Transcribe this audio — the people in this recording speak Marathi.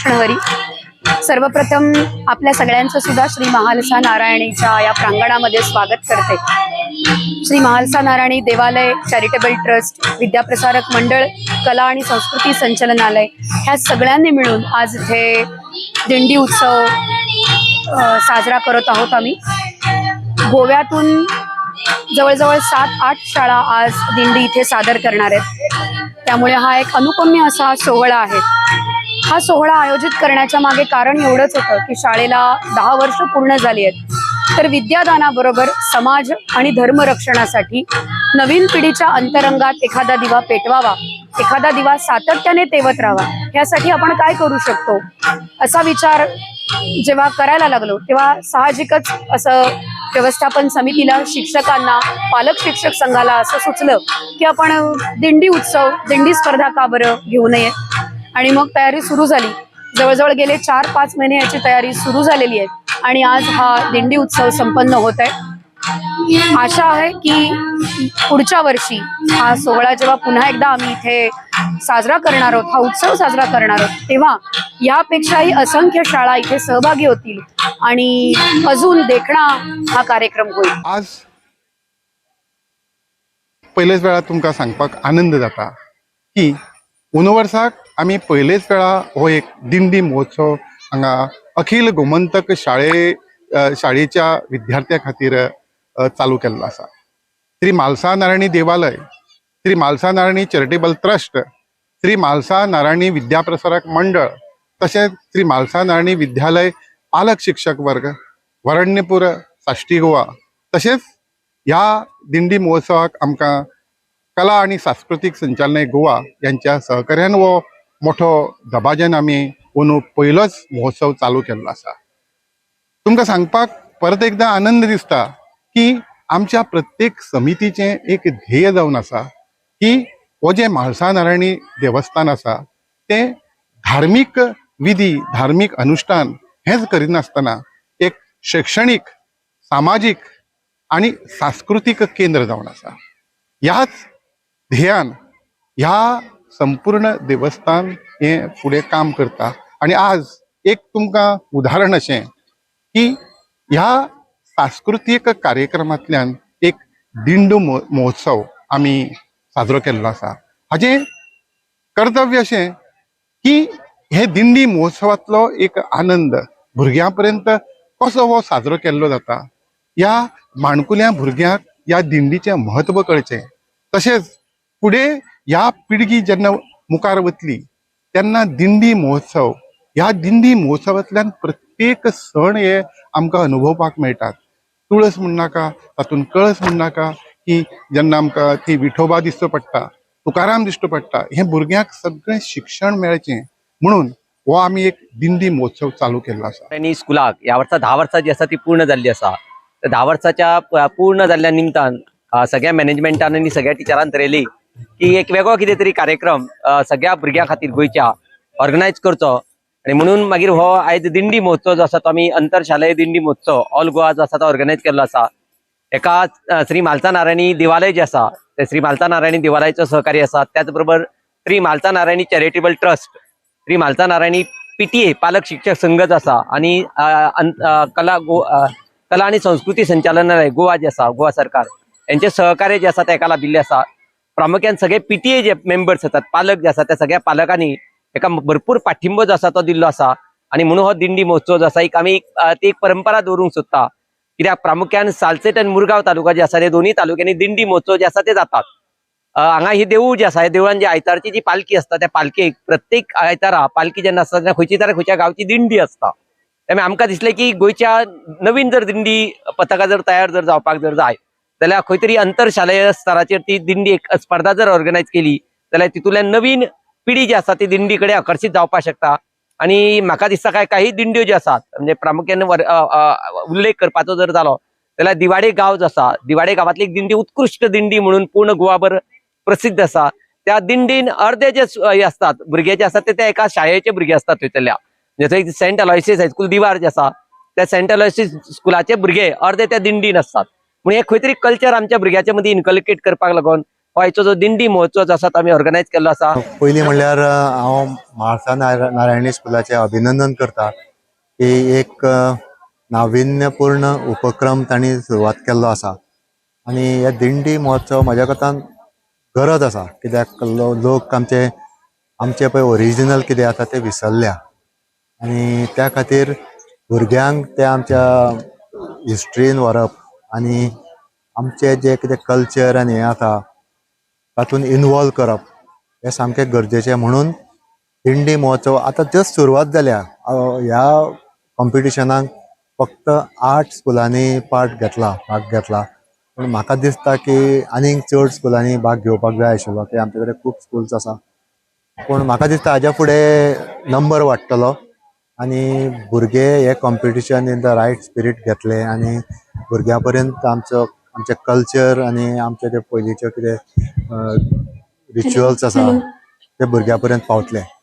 कृष्ण हरी। सर्वप्रथम आपल्या सगळ्यांचं सुद्धा श्री महालसा नारायणीच्या या प्रांगणामध्ये स्वागत करते। श्री महालसा नारायणी देवालय चॅरिटेबल ट्रस्ट, विद्याप्रसारक मंडळ, कला आणि संस्कृती संचालनालय ह्या सगळ्यांनी मिळून आज इथे दिंडी उत्सव साजरा करत आहोत। आम्ही गोव्यातून जवळजवळ 7-8 शाळा आज दिंडी इथे सादर करणार आहेत। त्यामुळे हा एक अनुपम्य असा सोहळा आहे। हा सोहळा आयोजित करण्याच्या मागे कारण एवढंच होतं की शाळेला 10 वर्ष पूर्ण झाली आहेत, तर विद्यादानाबरोबर समाज आणि धर्म रक्षणासाठी नवीन पिढीच्या अंतरंगात एखादा दिवा पेटवावा, एखादा दिवा सातत्याने तेवत राहावा, यासाठी आपण काय करू शकतो असा विचार जेव्हा करायला लागलो तेव्हा साहजिकच असं व्यवस्थापन समितीला, शिक्षकांना, पालक शिक्षक संघाला असं सुचलं की आपण दिंडी उत्सव, दिंडी स्पर्धा का बरं घेऊ नये। आणि मग तयारी सुरू झाली। जवळजवळ गेले 4-5 महिने याची तयारी सुरू झालेली आहे आणि आज हा दिंडी उत्सव संपन्न होत आहे। आशा आहे की पुढच्या वर्षी हा सोहळा जेव्हा पुन्हा एकदा आम्ही इथे साजरा करणार आहोत, हा उत्सव साजरा करणार आहोत, तेव्हा यापेक्षाही असंख्य शाळा इथे सहभागी होतील आणि अजून देखणा हा कार्यक्रम होईल। आज पहिलेच वेळा तुमकां सांगपाक आनंद जाता की वर्साक आमी पहिलेच वेळा हो एक दिंडी महोत्सव हांगा अखिल गोमंतक शाळेच्या विद्यार्थ्यां खातीर चालू केल्लो आसा। श्री महालसा नारायणी देवालय, श्री महालसा नारायणी चॅरिटेबल ट्रस्ट, श्री महालसा नारायणी विद्याप्रसारक मंडळ तशेंच श्री महालसा नारायणी विद्यालय पालक शिक्षक वर्ग, वरण्यपूर, साश्टी गोवा तशेंच ह्या दिंडी महोत्सवाक आमकां कला आणि सांस्कृतिक संचालनालय गोवा यांच्या सहकार्यान वो मोठो दबाज्यान आमी अंदू पयलोच महोत्सव चालू केल्लो आसा। तुमकां सांगपाक परत एकदा आनंद दिसता की आमच्या प्रत्येक समितीचे एक ध्येय जावन आसा की हो जे म्हाळसा नारायणी देवस्थान आसा ते धार्मिक विधी, धार्मिक अनुष्ठान हेच करिनासतना एक शैक्षणिक, सामाजिक आणि सांस्कृतिक केंद्र जावन आसा। ह्याच ध्येयान ह्या संपूर्ण देवस्थान हे फुडें काम करता। आणि आज एक तुमकां उदाहरण अशें की ह्या सांस्कृतिक कार्यक्रमांतल्यान एक दिंडू महोत्सव आमी साजरो केल्लो आसा। हाजें कर्तव्य अशें की हे दिंडी महोत्सवातलो एक आनंद भुरग्यां पर्यंत कसो हो साजरो केल्लो जाता, ह्या माणकुल्या भुरग्यांक ह्या दिंडीचें महत्व कळचें। तशेंच फुडें ह्या पिळगी जेन्ना मुखार वतली तेन्ना दिंडी महोत्सव, ह्या दिंडी महोत्सवांतल्यान प्रत्येक सण हे आमकां अनुभवपाक मेळटात। तुळस म्हणनाका, तातूंत कळस म्हणनाका की जेन्ना आमकां ती विठोबा दिश्टी पडटा, तुकाराम दिश्टी पडटा, हे भुरग्यांक सगळें शिक्षण मेळचें म्हणून हो आमी एक दिंडी महोत्सव चालू केल्लो आसा। आणि स्कुलाक ह्या वर्सा 10 वर्सां जी आसा ती पूर्ण जाल्ली आसा। 10 वर्साच्या पूर्ण जाल्ल्या निमतान सगळ्या मॅनेजमेंटान आनी सगळ्या टिचरांन थारायली की एक वेगळो कितें तरी कार्यक्रम सगळ्या भुरग्यां खातीर गोंयच्या ऑर्गनायज करचो। आणि म्हणून मागीर हो आयज दिंडी महोत्सव जो आसा तो आमी अंतरशालेय दिंडी महोत्सव ऑल गोवा जो आसा तो ऑर्गनायज केल्लो आसा। एका श्री म्हालसा नारायणी देवालय जे आसा ते श्री म्हालसा नारायणी देवालयाचो सहकारी आसा, त्याच बरोबर Shri Mhalsa Narayani charitable trust, Shri Mhalsa Narayani PTA पालक शिक्षक संघ जो आसा आणि कला आणि संस्कृती संचालनालय गोवा जे आसा, गोवा सरकार यांचे सहकार्य जे आसा ते एका लाभिल्ले आसा। प्रामुख्यान सगळे PTA जे मेंबर्स आसात, पालक जे आसा, त्या सगळ्या पालकांनी एका भरपूर पाठिंबो जो आसा तो दिल्लो आसा। आणि म्हणून हो दिंडी महोत्सव जो आसा आमी ती एक परंपरा दवरूंक सोदता, कित्याक प्रामुख्यान सालसेट आनी मुरगांव तालुका जे आसा ते दोन्ही तालुक्यांनी दिंडी महोत्सव जे आसा ते जातात। हांगा ही देवूळ जे आसा, ह्या देवळान जी आयतारची जी पालखी असता त्या पालखेक प्रत्येक आयतारा पालखी जेन्ना आसता तेन्ना खंयच्या गांवची दिंडी असता। त्यामुळे आमकां दिसलें की गोंयच्या नवीन जर दिंडी पथका जर तयार जर जावपाक जर जाय जाल्यार खंय तरी अंतरशालेय स्तराचेर ती दिंडी एक स्पर्धा जर ऑर्गनायज केली जाल्यार तितूंतल्यान नवीन पिढी जी आसा ती दिंडी कडेन आकर्षित जावपाक शकता। आणि म्हाका दिसता काही दिंड्यो ज्यो आसात म्हणजे प्रामुख्यान उल्लेख करपाचो जर जालो जाल्यार दिवाडे गांव जो आसा, दिवाडे गांवांतली एक दिंडी उत्कृश्ट दिंडी म्हणून पूर्ण गोवाभर प्रसिद्ध आसा। त्या दिंडीन अर्धे जे असतात भुरगे जे आसात ते एका शाळेचे भुरगे असतात थंयसरल्या, जसं सेंट अलोयसिस हायस्कूल दिवार जे आसा त्या सेंट अलोयसिस स्कुलाचे भुरगे अर्धे त्या दिंडीन असतात। म्हणजे हे खंय तरी कल्चर आमच्या भुरग्याच्या मदीं इनकल्केट करपाक लागून हो आयचो जो दिंडी महोत्सव जो आसा तो आमी ऑर्गनायज केल्लो आसा. पयलीं म्हणल्यार हांव म्हाळसा नारायणी स्कुलाचे अभिनंदन करता की एक नाविन्यपूर्ण उपक्रम तांणी सुरवात केल्लो आसा आनी हे दिंडी महोत्सव म्हाज्या कोतान गरज आसा. कित्याक लोक आमचे पळय ओरिजिनल कितें आसा ते विसरल्या आनी त्या खातीर भुरग्यांक ते आमच्या हिस्ट्रीन व्हरप आनी आमचे जे कितें कल्चर आनी हें आसा तातूंत इनवॉल्व करप हें सामकें गरजेचें. म्हणून दिंडी महोत्सव आतां जस्ट सुरवात जाल्या. ह्या कॉम्पिटिशनाक फक्त 8 स्कुलांनी भाग घेतला पूण म्हाका दिसता की आनीक चड स्कुलांनी भाग घेवपाक जाय आशिल्लो की आमचे कडेन खूब स्कुल्स आसा. पूण म्हाका दिसता हाज्या फुडें नंबर वाडटलो आनी भुरगे हे competition in the right spirit घेतले आनी भुरग्यां पर्यंत आमचे कल्चर आनी आमचे ते पयलींचे कितें रिच्युअल्स आसा ते भुरग्यां पर्यंत पावतले.